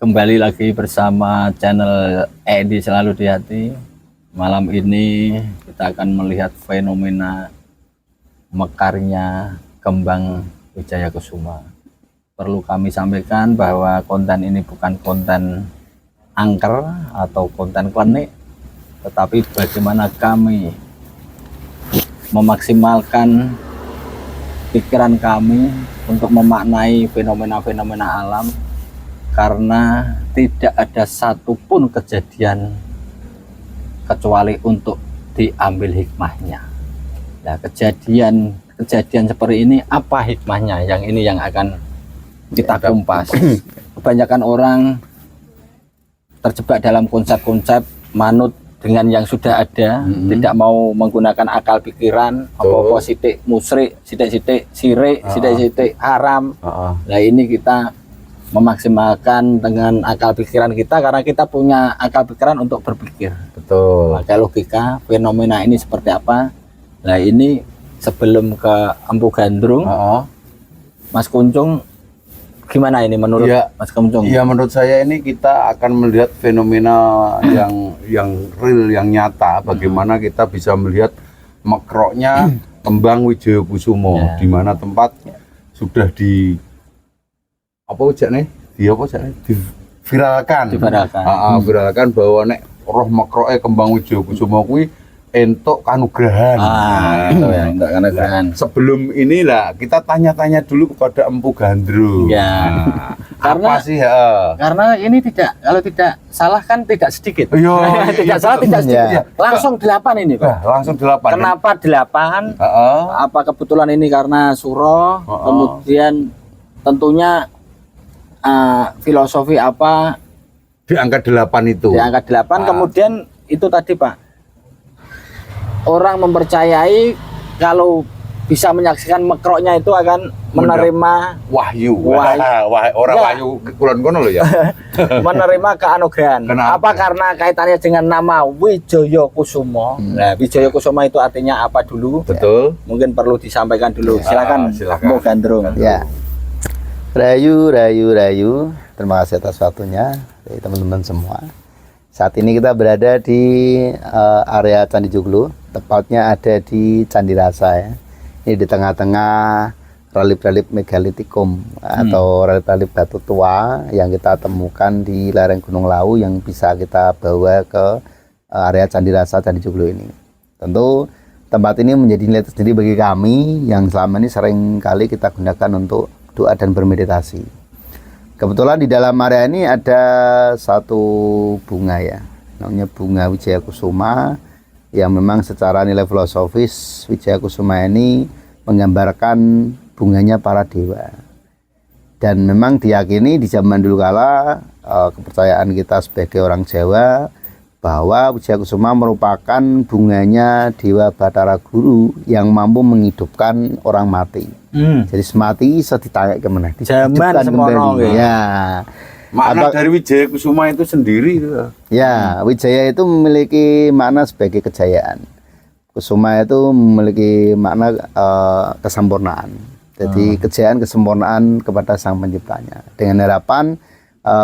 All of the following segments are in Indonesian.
kembali lagi bersama channel Edi Selalu di Hati. Malam ini kita akan melihat fenomena mekarnya kembang Wijaya Kusuma. Perlu kami sampaikan bahwa konten ini bukan konten angker atau konten klinik, tetapi bagaimana kami memaksimalkan pikiran kami untuk memaknai fenomena-fenomena alam, karena tidak ada satupun kejadian kecuali untuk diambil hikmahnya. Nah, kejadian seperti ini apa hikmahnya? Yang ini yang akan kita kumpas. Kebanyakan orang terjebak dalam konsep-konsep manut dengan yang sudah ada, tidak mau menggunakan akal pikiran, apa-apa sidik musyrik, sidik-sidik sirik, sidik-sidik haram. Nah, ini kita memaksimalkan dengan akal pikiran kita, karena kita punya akal pikiran untuk berpikir. Betul. Pakai logika, fenomena ini seperti apa. Nah, ini sebelum ke Empu Gandrung, Mas Kuncung, gimana ini menurut Mas Kuncung? Ya, menurut saya ini kita akan melihat fenomena yang real, yang nyata. Bagaimana kita bisa melihat mekroknya kembang Wijaya Kusuma, di mana tempat sudah diviralkan bahwa nek roh mekroke kembang Wijaya Kusuma kuwi entuk kanugrahan. Itu ya, entuk kanugrahan. Sebelum inilah kita tanya-tanya dulu kepada Empu Gandrung. Ya. Karena apa sih? Karena ini kalau tidak salah kan tidak sedikit. Tidak salah tidak sedikit. Langsung 8 ini, Pak. Langsung 8. Kenapa 8? Apa kebetulan ini karena suro? Kemudian tentunya filosofi apa di angka 8 itu? Di angka 8. Kemudian itu tadi, Pak. Orang mempercayai kalau bisa menyaksikan mekroknya itu akan menerima wahyu. Wahyu kulon kono lho ya. Menerima keanugerahan. Apa karena kaitannya dengan nama Wijaya Kusuma? Nah, Wijaya Kusuma itu artinya apa dulu? Betul. Ya, mungkin perlu disampaikan dulu. Silakan. Empu Gandrung. Ya. Rayu. Terima kasih atas waktunya teman-teman semua. Saat ini kita berada di area Candi Joglo, tepatnya ada di Candi Rasa ya. Ini di tengah-tengah relif-relif megalitikum atau relif-relif batu tua yang kita temukan di lereng Gunung Lawu yang bisa kita bawa ke area Candi Rasa Candi Joglo ini. Tentu tempat ini menjadi nilai tersendiri bagi kami yang selama ini sering kali kita gunakan untuk doa dan bermeditasi. Kebetulan di dalam area ini ada satu bunga ya, namanya bunga Wijaya Kusuma, yang memang secara nilai filosofis Wijaya Kusuma ini menggambarkan bunganya para dewa. Dan memang diyakini di zaman dulu kala, kepercayaan kita sebagai orang Jawa, bahwa Wijaya Kusuma merupakan bunganya Dewa Batara Guru yang mampu menghidupkan orang mati. Jadi semati bisa ditangkap kemana? Zaman semono ya. Makna dari Wijaya Kusuma itu sendiri itu. Ya, Wijaya itu memiliki makna sebagai kejayaan. Kusuma itu memiliki makna kesempurnaan. Jadi kejayaan, kesempurnaan kepada Sang Penciptanya. Dengan harapan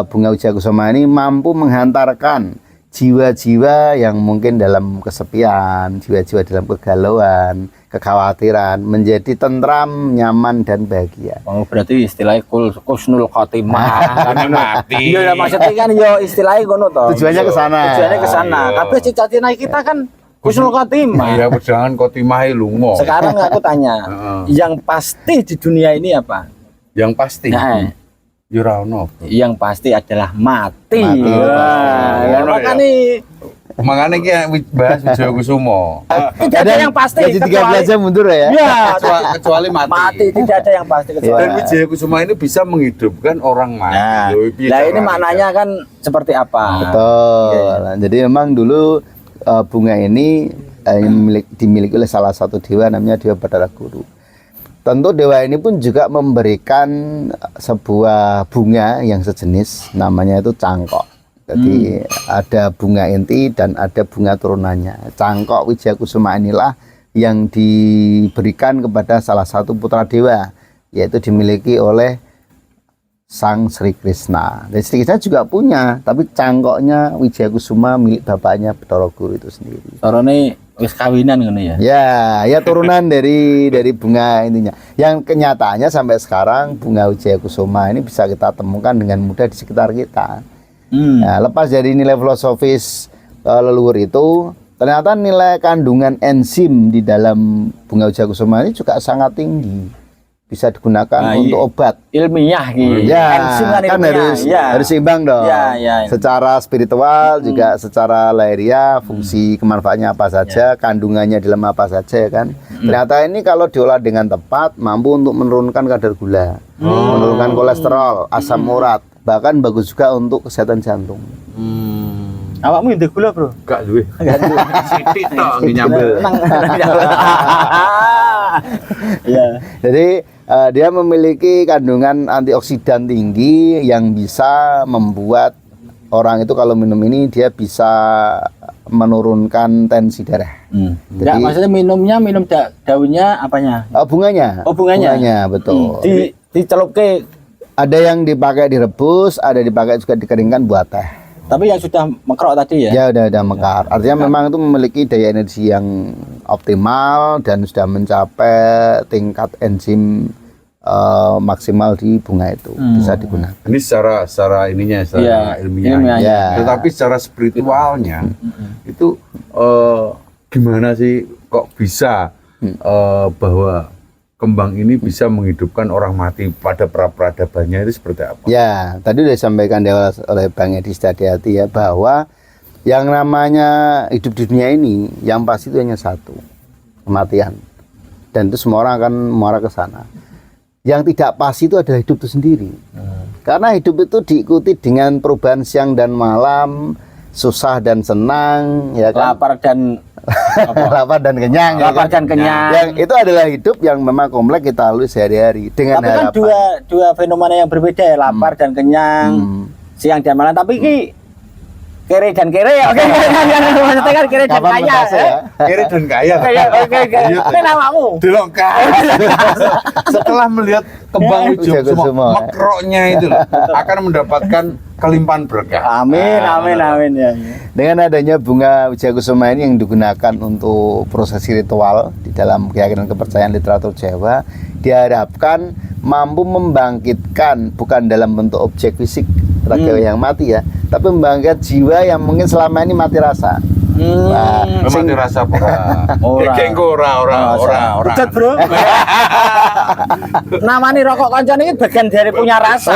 bunga Wijaya Kusuma ini mampu menghantarkan jiwa-jiwa yang mungkin dalam kesepian, jiwa-jiwa dalam kegalauan, kekhawatiran, menjadi tentram, nyaman, dan bahagia. Oh, berarti istilahnya kusnul khotimah. Mati. Iya, maksudnya kan yo istilahnya ngono to. Tujuannya ke sana. Tujuannya ke sana. Kabeh cita-cita kita kan kusnul khotimah. Iya, jangan khotimah lunga. Sekarang aku tanya, yang pasti di dunia ini apa? Yang pasti. Yurano. Yang pasti adalah mati. Makanya kita bahas Wijaya Kusuma. Tidak ada yang pasti. Jadi 13 jam mundur ya? Ya, kecuali mati. Mati tidak ada yang pasti kecuali. Dan Wijaya Kusuma ini bisa menghidupkan orang mati. Nah, ini maknanya kan seperti apa? Betul. Jadi memang dulu bunga ini dimiliki oleh salah satu dewa, namanya Dewa Batara Guru. Tentu dewa ini pun juga memberikan sebuah bunga yang sejenis, namanya itu cangkok. Jadi ada bunga inti dan ada bunga turunannya. Cangkok Wijaya Kusuma inilah yang diberikan kepada salah satu putra dewa, yaitu dimiliki oleh Sang Sri Krishna. Dan Sri Krishna juga punya, tapi cangkoknya Wijayakusuma milik bapaknya Bathara Guru itu sendiri. Sorone wis kawinan ngono ya. Ya turunan dari bunga intinya. Yang kenyataannya sampai sekarang bunga Wijayakusuma ini bisa kita temukan dengan mudah di sekitar kita. Nah, lepas dari nilai filosofis leluhur itu, ternyata nilai kandungan enzim di dalam bunga Wijayakusuma ini juga sangat tinggi. Bisa digunakan untuk obat ilmiah gitu. Ya, Enzim kan ilmiah. harus seimbang dong. Ya. Secara spiritual juga secara lahiriah, fungsi kemanfaatannya apa saja, kandungannya dalam apa saja ya kan. Ternyata ini kalau diolah dengan tepat mampu untuk menurunkan kadar gula, menurunkan kolesterol, asam urat, bahkan bagus juga untuk kesehatan jantung. Awakmu ndek gula, Bro? Gak duwe. Sithik tok nyambel. Ya. Jadi dia memiliki kandungan antioksidan tinggi yang bisa membuat orang itu kalau minum ini dia bisa menurunkan tensi darah. Jadi maksudnya minum daunnya apanya? Bunganya. Oh, bunganya. Betul. Dicelupke. Ada yang dipakai direbus, ada dipakai juga dikeringkan buat teh. Tapi yang sudah mekrok tadi ya? Ya udah mekar. Artinya memang itu memiliki daya energi yang optimal dan sudah mencapai tingkat enzim maksimal di bunga itu bisa digunakan. Ini secara ininya, secara ilmiah. Ya. Tetapi secara spiritualnya itu gimana sih kok bisa bahwa kembang ini bisa menghidupkan orang mati pada pra-peradabannya itu seperti apa? Ya, tadi sudah disampaikan oleh Bang Edi Setiadyati ya bahwa yang namanya hidup di dunia ini yang pasti itu hanya satu, kematian. Dan itu semua orang akan mengarah ke sana. Yang tidak pasti itu adalah hidup itu sendiri. Karena hidup itu diikuti dengan perubahan siang dan malam, susah dan senang, ya kan? Lapar dan lapar dan kenyang. Lapar ya kan? dan kenyang. Yang itu adalah hidup yang memang kompleks kita lalui sehari-hari dengan tapi kan harapan. dua fenomena yang berbeda ya, lapar dan kenyang, siang dan malam. Tapi ki kere dan kere ya, oke. Maksudnya kan kere dan Kapan kaya. mentasnya ya? Kiri dan kaya. Oke. Ini namamu. Delok kan. Setelah melihat kembang Wijayakusuma, mekroknya itu loh, akan mendapatkan kelimpahan berkah. Amin ya. Dengan adanya bunga Wijayakusuma ini yang digunakan untuk prosesi ritual di dalam keyakinan kepercayaan literatur Jawa, diharapkan mampu membangkitkan bukan dalam bentuk objek fisik raga yang mati ya, tapi membangkitkan jiwa yang mungkin selama ini mati rasa. Nah, Mati rasa ora. Kengko ora. Udah, Bro. Namanya rokok kancane ini bagian dari punya rasa.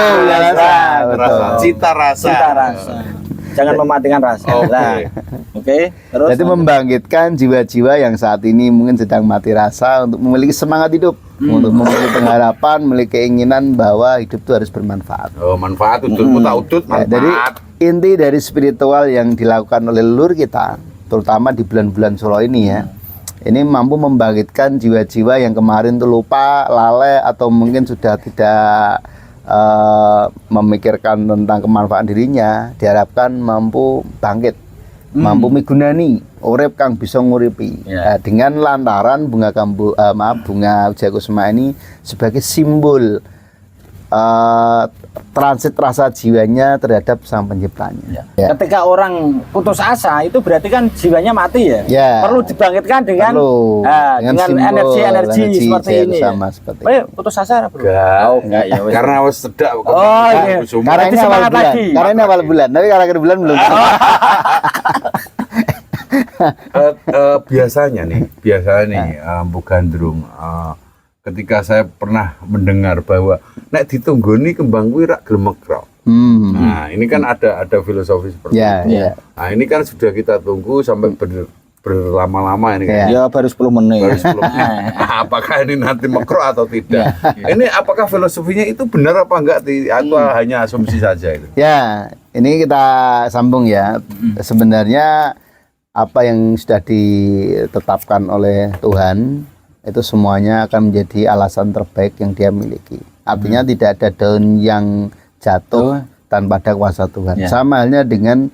Rasa. Cita rasa. Jangan mematikan rasa. Oke. Terus jadi membangkitkan jiwa-jiwa yang saat ini mungkin sedang mati rasa untuk memiliki semangat hidup, untuk memiliki pengharapan, memiliki keinginan bahwa hidup itu harus bermanfaat. Manfaat udut manfaat. Jadi inti dari spiritual yang dilakukan oleh leluhur kita, terutama di bulan-bulan Suro ini ya, ini mampu membangkitkan jiwa-jiwa yang kemarin tuh lupa, lalai atau mungkin sudah tidak memikirkan tentang kemanfaatan dirinya, diharapkan mampu bangkit, mampu migunani urip kang bisa nguripi. Nah, dengan lantaran bunga Wijayakusuma ini sebagai simbol transit rasa jiwanya terhadap sang penciptanya. Ketika orang putus asa itu berarti kan jiwanya mati ya. Perlu dibangkitkan dengan energi seperti ini. Sama seperti. Putus asa, Bro. Enggak ya. Karena wis sedak kok. Karena ini awal bulan. Karena ini awal bulan, tapi karena akhir bulan belum. Biasanya nih Bu Gandrung, ketika saya pernah mendengar bahwa nek ditunggoni kembang kuwi rak gelem mekrok. Nah, ini kan ada filosofi seperti itu. Nah, ini kan sudah kita tunggu sampai berlama-lama ini kan. Ya baru 10 menit. Apakah ini nanti mekrok atau tidak? Ini apakah filosofinya itu benar apa enggak atau hanya asumsi saja itu? Ya, ini kita sambung ya. Sebenarnya apa yang sudah ditetapkan oleh Tuhan itu semuanya akan menjadi alasan terbaik yang dia miliki. Artinya tidak ada daun yang jatuh tanpa ada kuasa Tuhan. Sama halnya dengan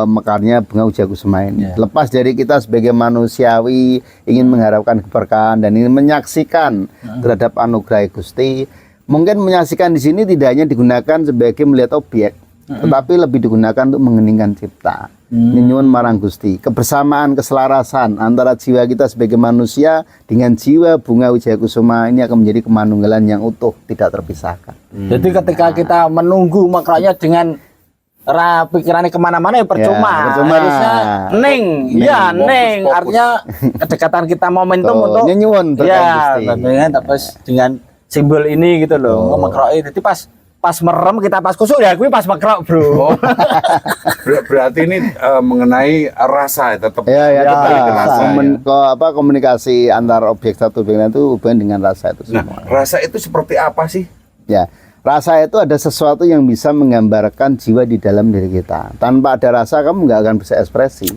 mekarnya bunga Wijayakusuma ini. Lepas dari kita sebagai manusiawi ingin mengharapkan keberkahan dan ingin menyaksikan terhadap anugerah Gusti, mungkin menyaksikan di sini tidak hanya digunakan sebagai melihat objek, tetapi lebih digunakan untuk mengeningkan cipta. Nyuwun marang Gusti, kebersamaan, keselarasan antara jiwa kita sebagai manusia dengan jiwa bunga wijaya kusuma ini akan menjadi kemanunggalan yang utuh, tidak terpisahkan. Jadi ketika kita menunggu makranya dengan pikirannya kemana-mana ya percuma. percuma. Harusnya neng, ya Fokus, neng. fokus. Artinya kedekatan kita momentum Tuh, untuk nyuwun berkat ya, Gusti. dengan terus dengan simbol ini gitu loh. Makroi. Jadi pas merem kita pas kusuk ya gue pas makrok bro. Oh, berarti ini mengenai rasa ya, tetap Ya, kembali ke rasa. komunikasi antar objek satu objek lain itu hubungan dengan rasa itu Nah, semua. rasa itu seperti apa sih? Ya, rasa itu ada sesuatu yang bisa menggambarkan jiwa di dalam diri kita. Tanpa ada rasa kamu nggak akan bisa ekspresi.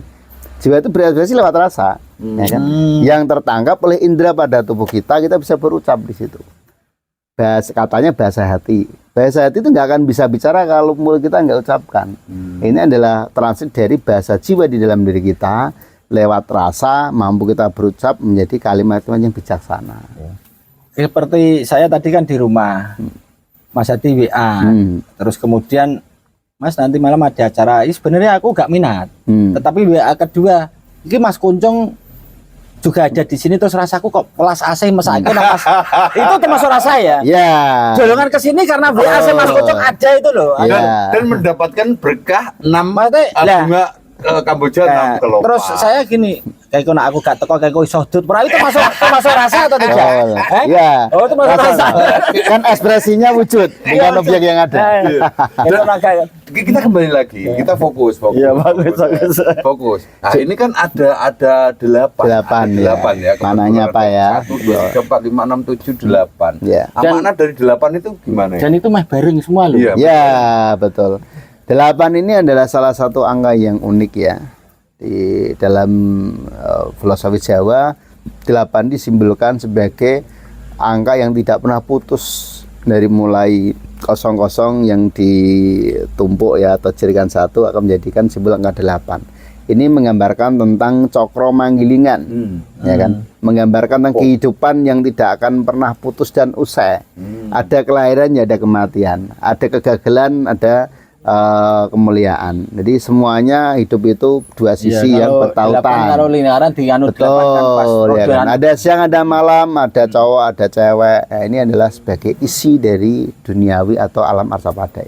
Jiwa itu berekspresi lewat rasa, ya kan? Yang tertangkap oleh indera pada tubuh kita bisa berucap di situ. Katanya bahasa hati. Bahasa hati itu nggak akan bisa bicara kalau mulut kita nggak ucapkan. Ini adalah transit dari bahasa jiwa di dalam diri kita lewat rasa mampu kita berucap menjadi kalimat-kalimat yang bijaksana. Seperti saya tadi kan di rumah, Mas Hadi WA, terus kemudian Mas nanti malam ada acara. Ini sebenarnya aku gak minat, tetapi WA kedua, ini Mas Kuncung juga ada di sini terus rasaku kok kelas AC mesake Mas. Itu termasuk rasa ya. Ya. Jolongan ke sini karena WA Mas Kuncung ada itu loh. Ya. Dan mendapatkan berkah 6 Maksudnya, lah. bunga Kamboja Nah, 6 kelopak. terus saya gini, kayak kok aku gak teko kayak kok iso dut. Itu termasuk rasa atau tidak? Oh, ya. Oh, itu masuk rasa. Kan ekspresinya wujud, bukan objek yang ada. Itu kayak Kita kembali lagi, kita fokus. Iya, bagus. Fokus. Nah, ini kan ada 8. Delapan, ya. 8 ya. Mananya apa ya? 1 2 3 4 5 6 7 8. Ya. Makna dari 8 itu gimana ya? Dan itu mah bareng semua loh. Iya. Ya, betul. 8 ini adalah salah satu angka yang unik ya. Di dalam filosofi Jawa, 8 disimbolkan sebagai angka yang tidak pernah putus dari mulai kosong-kosong yang ditumpuk ya atau jadikan satu akan menjadikan simbol angka 8. Ini menggambarkan tentang cokro manggilingan, ya kan? Menggambarkan tentang kehidupan yang tidak akan pernah putus dan usai. Ada kelahiran, ya ada kematian. Ada kegagalan, ada kemuliaan. Jadi semuanya hidup itu dua sisi yang bertautan. Kalau lingkaran dianut Betul, ya kan? Ada siang, ada malam, ada cowok, ada cewek. Nah, ini adalah sebagai isi dari duniawi atau alam arsapada.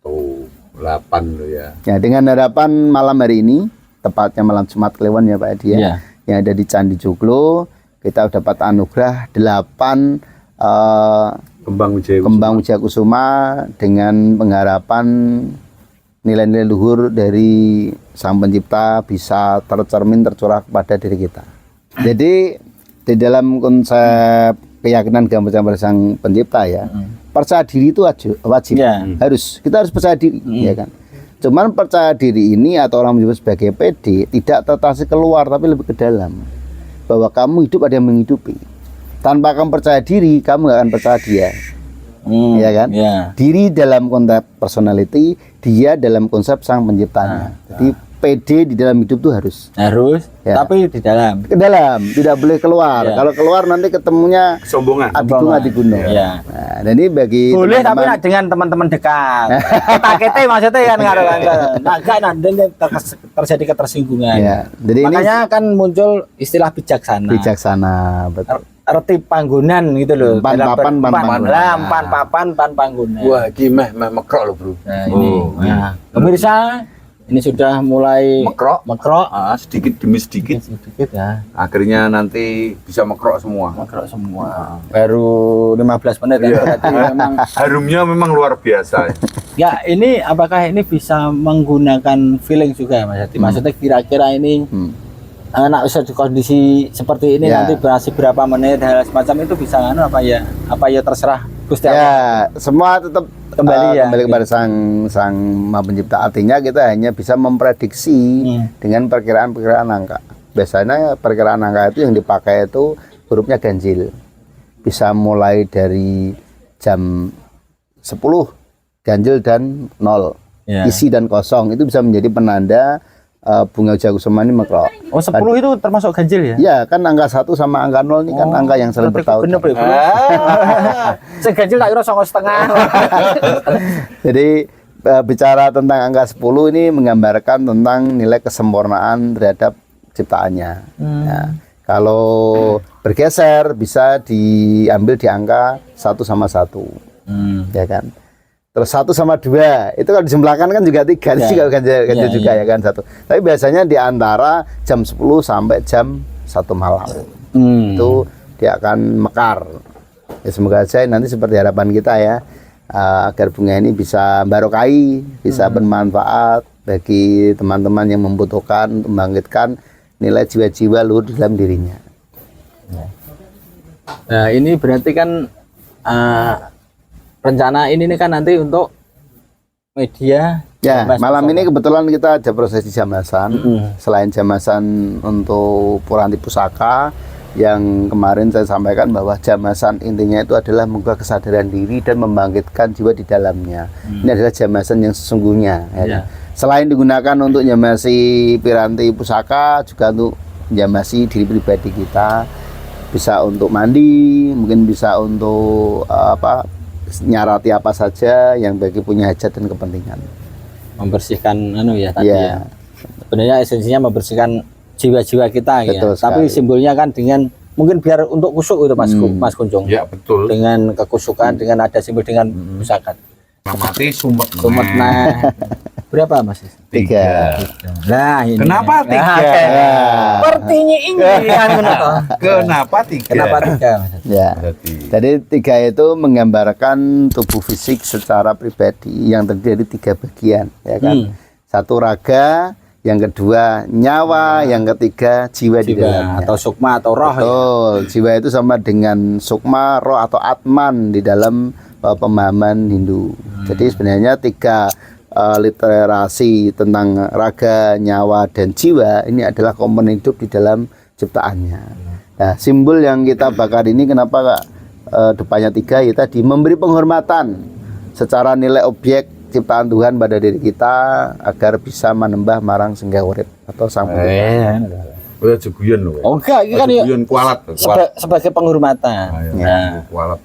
Tuh, 8 loh ya. Ya, dengan harapan malam hari ini, tepatnya malam Jumat Kliwon ya Pak Edi ya, Iya. yang ada di Candi Joglo, kita dapat anugerah 8 Kembang Wijaya kembang wijaya kusuma dengan pengharapan nilai-nilai luhur dari Sang Pencipta bisa tercermin tercurah kepada diri kita. Jadi di dalam konsep keyakinan gambaran Sang Pencipta ya, percaya diri itu wajib, Ya. kita harus percaya diri, ya kan. Cuman percaya diri ini atau orang menyebut sebagai PD tidak tertarik keluar tapi lebih ke dalam, bahwa kamu hidup ada yang menghidupi. Tanpa kamu percaya diri, kamu gak akan percaya dia. Ya kan? Ya. Diri dalam konsep personality, dia dalam konsep Sang Penciptanya. Jadi PD di dalam hidup tuh harus Harus, Ya. tapi di dalam. ke dalam, tidak boleh keluar. Ya. Kalau keluar nanti ketemunya Kesombongan. adi gunung. Ya. Nah, dan ini bagi Boleh tapi teman-teman- nak dengan teman-teman dekat. Kita maksudnya kan ngaruh kan. Nah, enggak nanti terjadi ketersinggungan. Ya, jadi ini Makanya kan muncul istilah bijaksana. bijaksana, betul. Arti panggonan gitu loh. Pan Dalam papan, pan panggonan. Lah, pan papan, pan panggonan. Wah, iki meh mekrok loh, Bro. Nah, ini. Oh, Nah, pemirsa, ini sudah mulai Mekrok. Mekrok. Sedikit demi sedikit. Sedikit ya. Akhirnya nanti bisa mekrok semua. Mekrok semua. Baru 15 menit ya. Berarti memang Harumnya memang luar biasa. ya ini apakah ini bisa menggunakan feeling juga Mas Hadi? Maksudnya kira-kira ini anak usia di kondisi seperti ini Ya. nanti berasi berapa menit hal semacam itu bisa anu apa ya terserah Gusti Allah. Ya, semua tetap Kembali ya. kembali kepada sang Maha Pencipta. Artinya kita hanya bisa memprediksi dengan perkiraan-perkiraan angka. Biasanya perkiraan angka itu yang dipakai itu hurufnya ganjil. Bisa mulai dari jam 10 ganjil dan 0. Ya. Isi dan kosong itu bisa menjadi penanda bunga Wijaya Kusuma ini makrok. Oh 10 itu termasuk ganjil ya? Ya kan angka 1 sama angka 0 ini kan angka yang saling bertaut. Bener ya, Bro. Sing ganjil tak kira 9,5. Jadi bicara tentang angka 10 ini menggambarkan tentang nilai kesempurnaan terhadap ciptaannya. Ya, kalau bergeser bisa diambil di angka 1 sama 1. Ya kan. Terus 1 sama 2 itu kalau disembelahkan kan juga 3, itu juga ganjil juga ya kan 1. Tapi biasanya di antara jam 10 sampai jam 1 malam itu dia akan mekar. Ya, semoga saja nanti seperti harapan kita ya, agar bunga ini bisa barokai, bisa bermanfaat bagi teman-teman yang membutuhkan, membangkitkan nilai jiwa-jiwa luhur di dalam dirinya. Nah ini berarti kan rencana ini kan nanti untuk media. Ya, malam ini kebetulan kita ada prosesi jamasan. Selain jamasan untuk Puranti Pusaka, yang kemarin saya sampaikan bahwa jamasan intinya itu adalah membuka kesadaran diri dan membangkitkan jiwa di dalamnya. Ini adalah jamasan yang sesungguhnya. Ya kan? Selain digunakan untuk jamasi Piranti Pusaka, juga untuk jamasi diri pribadi kita. Bisa untuk mandi, mungkin bisa untuk nyarati apa saja yang bagi punya hajat dan kepentingan. Membersihkan tadi ya. Sebenarnya esensinya membersihkan jiwa-jiwa kita. Betul ya. Tapi simbolnya kan dengan mungkin biar untuk kusuk itu Mas Kunjung. Ya betul. Dengan kekusukan, dengan ada simbol dengan pusaka. Mati sumpet. Nah. Berapa Mas? 3. Nah, ini. Kenapa 3? Sepertinya ini. Kenapa 3? Kenapa 3? Ya. Jadi 3 itu menggambarkan tubuh fisik secara pribadi yang terdiri dari 3 bagian, ya kan? 1 raga, yang kedua nyawa, yang ketiga jiwa di dalamnya. Atau sukma atau roh. Betul. Ya? Jiwa itu sama dengan sukma, roh atau atman di dalam pemahaman Hindu. Jadi sebenarnya 3 literasi tentang raga, nyawa, dan jiwa ini adalah komponen hidup di dalam ciptaannya. Nah, simbol yang kita bakar ini kenapa depannya 3 ya tadi memberi penghormatan secara nilai objek ciptaan Tuhan pada diri kita agar bisa menembah marang senggah urip atau sang pencipta. Udah jeguyon loh. Oh enggak, ini kan jeguyon kualat. Sebagai penghormatan. Nah, kualat.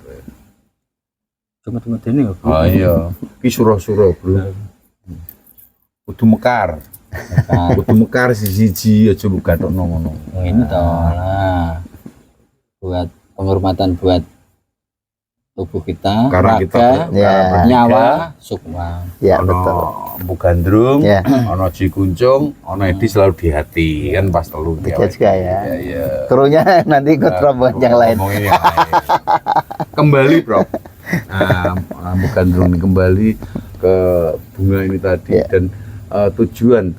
Cuma ini. Oh iya. Ki suro-suro, Bro. Kudu mekar. Kudu mekar siji-siji aja mbok gatokno ngono. Ini toh. Nah. Buat penghormatan buat tubuh kita, Karena raga, kita nyawa, sukma. Ya, ono betul. Bu Gandrung, Ya. ono Ji Kuncung, ono Edi selalu di hati kan pas telu. 3 juga ya. Iya. Krunya nanti ikut rombongan yang lain. Ngomongin yang lain. Kembali, Bro. Bu Gandrung ini kembali ke bunga ini tadi dan tujuan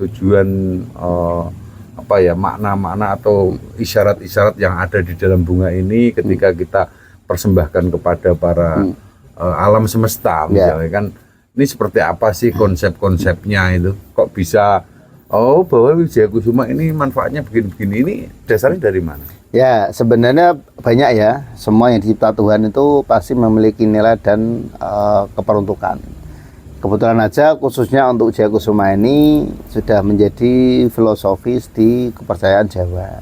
makna-makna atau isyarat-isyarat yang ada di dalam bunga ini ketika kita persembahkan kepada para alam semesta misalnya kan ini seperti apa sih konsep-konsepnya itu kok bisa bahwa Wijaya Kusuma ini manfaatnya begini-begini, ini dasarnya dari mana? Ya sebenarnya banyak ya, semua yang dicipta Tuhan itu pasti memiliki nilai dan keperuntukan. Kebetulan aja khususnya untuk Wijaya Kusuma ini sudah menjadi filosofis di kepercayaan Jawa.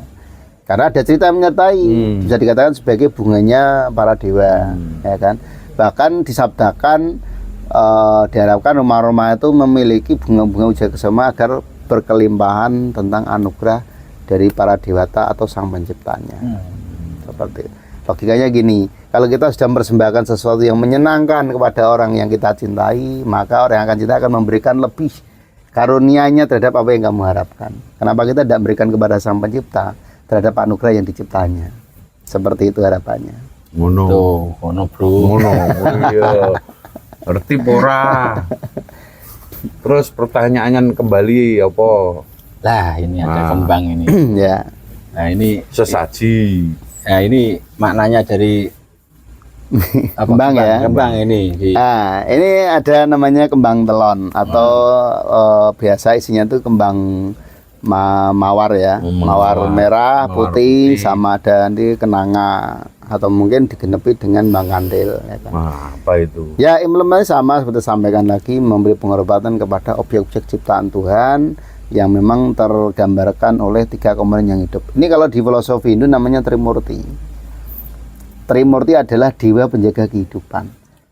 Karena ada cerita yang menyertai, bisa dikatakan sebagai bunganya para dewa, ya kan. Bahkan disabdakan diharapkan rumah-rumah itu memiliki bunga-bunga Wijaya Kusuma agar berkelimpahan tentang anugerah dari para dewata atau sang penciptanya. Seperti itu. Logikanya gini, kalau kita sudah mempersembahkan sesuatu yang menyenangkan kepada orang yang kita cintai, maka orang yang akan cinta akan memberikan lebih karunia-Nya terhadap apa yang kamu harapkan. Kenapa kita tidak memberikan kepada sang pencipta terhadap anugerah yang diciptanya? Seperti itu harapannya. Ngono, Bro. Ngono. Iya. Ngerti pora. Terus pertanyaannya kembali apa? Lah, ini ada kembang ini. Ya. Nah, ini sesaji. Nah, ini maknanya dari kembang ya. Kembang ini. Nah, ini ada namanya kembang telon atau biasa isinya itu kembang mawar ya. Mawar merah, putih, sama ada nanti kenanga atau mungkin digenepi dengan bang kandil ya kan. Apa itu? Ya, implementasi sama seperti sampaikan lagi, memberi penghormatan kepada objek-objek ciptaan Tuhan yang memang tergambarkan oleh 3 komponen yang hidup. Ini kalau di filosofi Hindu namanya Trimurti. Trimurti adalah dewa penjaga kehidupan.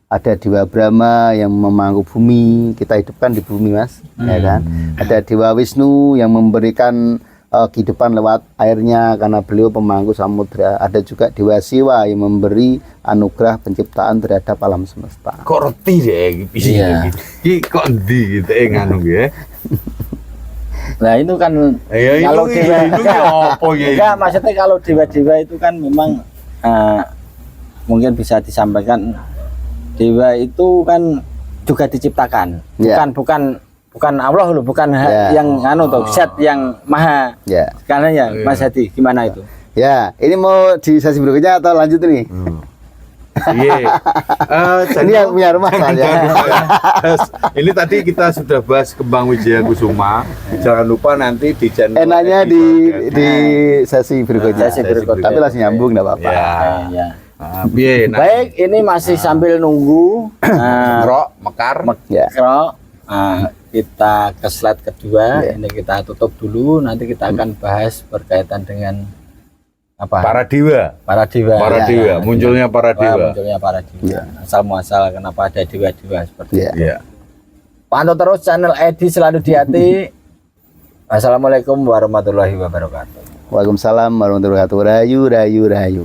Ada dewa Brahma yang memangku bumi, kita hidupkan di bumi, Mas, ya kan? Ada dewa Wisnu yang memberikan kehidupan lewat airnya karena beliau pemangku samudra. Ada juga dewa Siwa yang memberi anugerah penciptaan terhadap alam semesta. Kok reti deh Iya. iki kok ndi gitu nganu ya. Nah itu kan Ya kalau itu dewa itu apa ya? enggak, maksudnya kalau dewa-dewa itu kan memang mungkin bisa disampaikan dewa itu kan juga diciptakan, Ya. bukan Allah loh, bukan Ya. yang anu tuh, zat yang maha Ya. sekarang ya, Mas Hadi, gimana itu? Ya, ini mau di sesi berikutnya atau lanjut ini? Iya. Ini yang punya rumah soalnya. Ini tadi kita sudah bahas Kembang Wijaya Kusuma. Jangan lupa nanti di channel Enaknya Edi Podcast. di sesi berikutnya. Sesi berikutnya. Tapi langsung nyambung enggak apa-apa. Ya. Ya. Piye, nah, Baik, ini masih sambil nunggu Krok, mekar. Ya. Makro. Kita ke slide kedua, Ya. ini kita tutup dulu. Nanti kita akan bahas berkaitan dengan apa? Para dewa. Para dewa. Para Ya, dewa, ya. munculnya para Wah, dewa. munculnya para dewa. Ya. Asal muasal kenapa ada dewa-dewa seperti Ya. itu. Iya. Pantau terus channel Edi selalu di hati. Assalamualaikum warahmatullahi wabarakatuh. Waalaikumsalam warahmatullahi wabarakatuh. Rayu, rayu, rayu.